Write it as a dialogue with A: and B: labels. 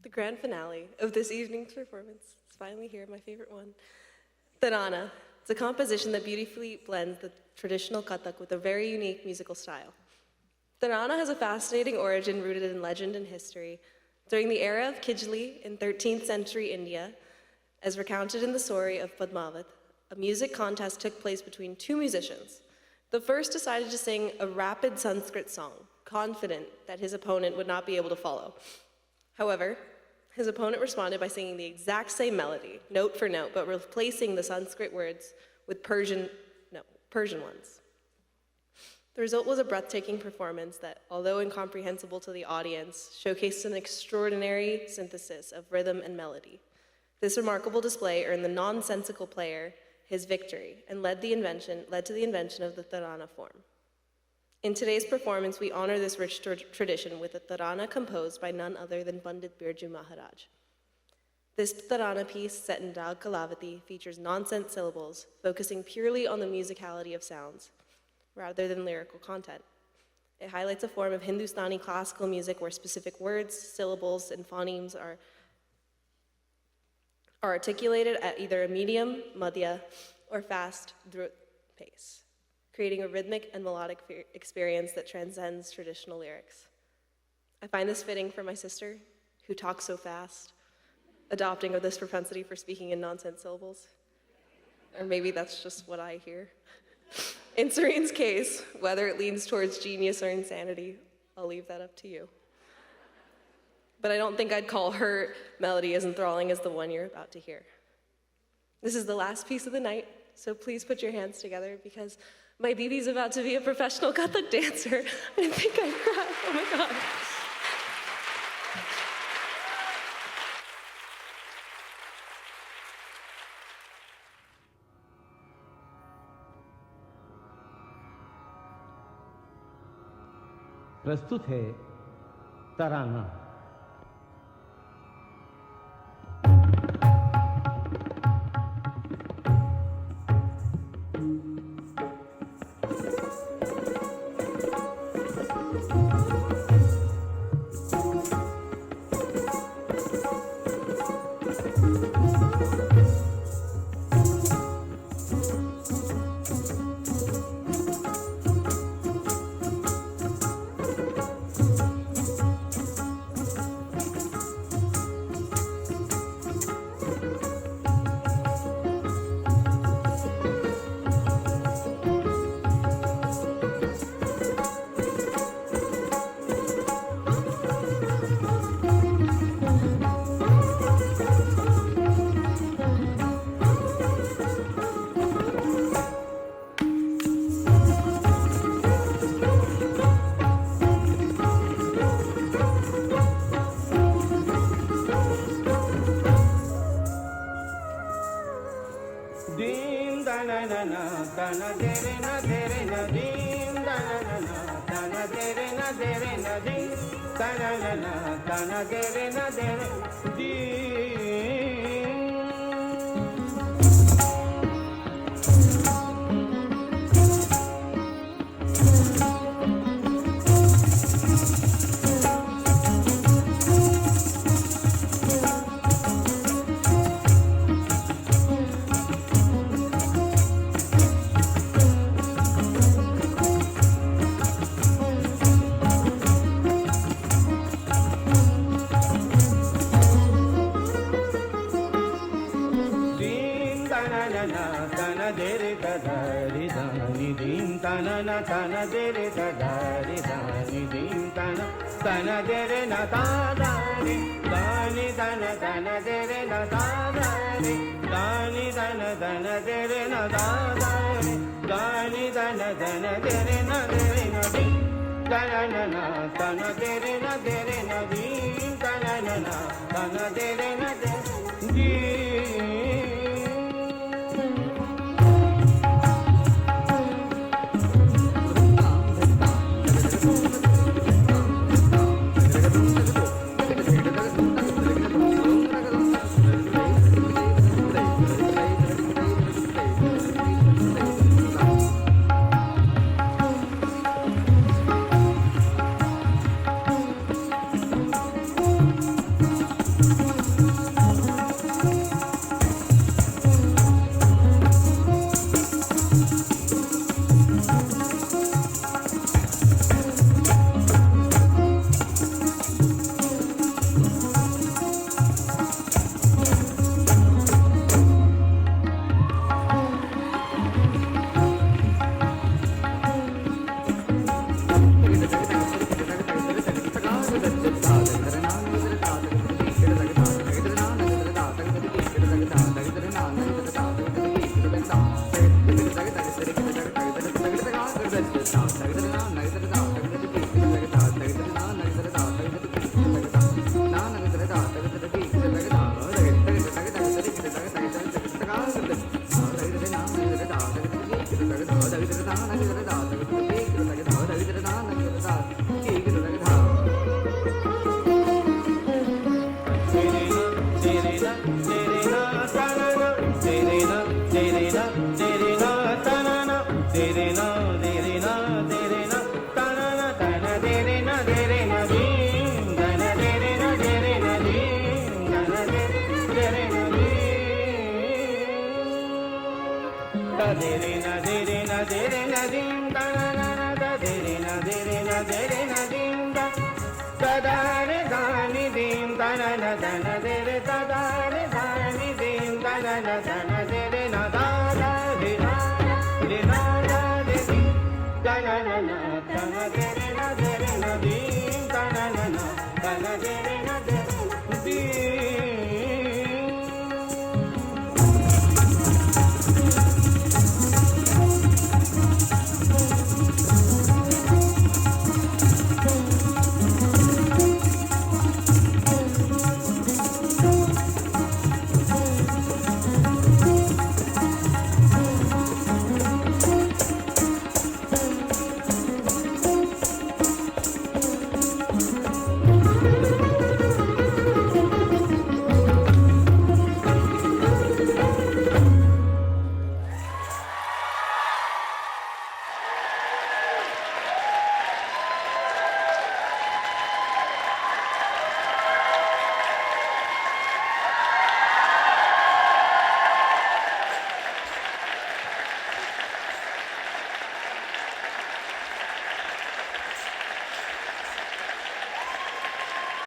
A: The grand finale of this evening's performance is finally here, my favorite one. Tarana. It's a composition that beautifully blends the traditional Kathak with a very unique musical style. Tarana has a fascinating origin rooted in legend and history. During the era of Khijli in 13th century India, as recounted in the story of Padmavat, a music contest took place between two musicians. The first decided to sing a rapid Sanskrit song, confident that his opponent would not be able to follow. However, his opponent responded by singing the exact same melody, note for note, but replacing the Sanskrit words with Persian ones. The result was a breathtaking performance that, although incomprehensible to the audience, showcased an extraordinary synthesis of rhythm and melody. This remarkable display earned the nonsensical player his victory and led to the invention of the Tarana form. In today's performance, we honor this rich tradition with a Tarana composed by none other than Pandit Birju Maharaj. This Tarana piece, set in Rag Kalavati, features nonsense syllables, focusing purely on the musicality of sounds, rather than lyrical content. It highlights a form of Hindustani classical music where specific words, syllables, and phonemes are articulated at either a medium, madhya, or fast drut pace, creating a rhythmic and melodic experience that transcends traditional lyrics. I find this fitting for my sister, who talks so fast, adopting of this propensity for speaking in nonsense syllables. Or maybe that's just what I hear. In Serene's case, whether it leans towards genius or insanity, I'll leave that up to you. But I don't think I'd call her melody as enthralling as the one you're about to hear. This is the last piece of the night, so please put your hands together because my Didi's about to be a professional Kathak dancer. I think I cried. Oh my God.
B: प्रस्तुत है तराना।
C: tere na tere na tere na tana na tana tere na dim tana tere na dim tana tere na dim ta tere na dim tana na na ta tere na dim ta ta da re da ni dim tana na tana tere ta da re da ni dim tana na tana tere na da da re na re na da re dim tana na na tana tere na dim tana na na tana tere na dim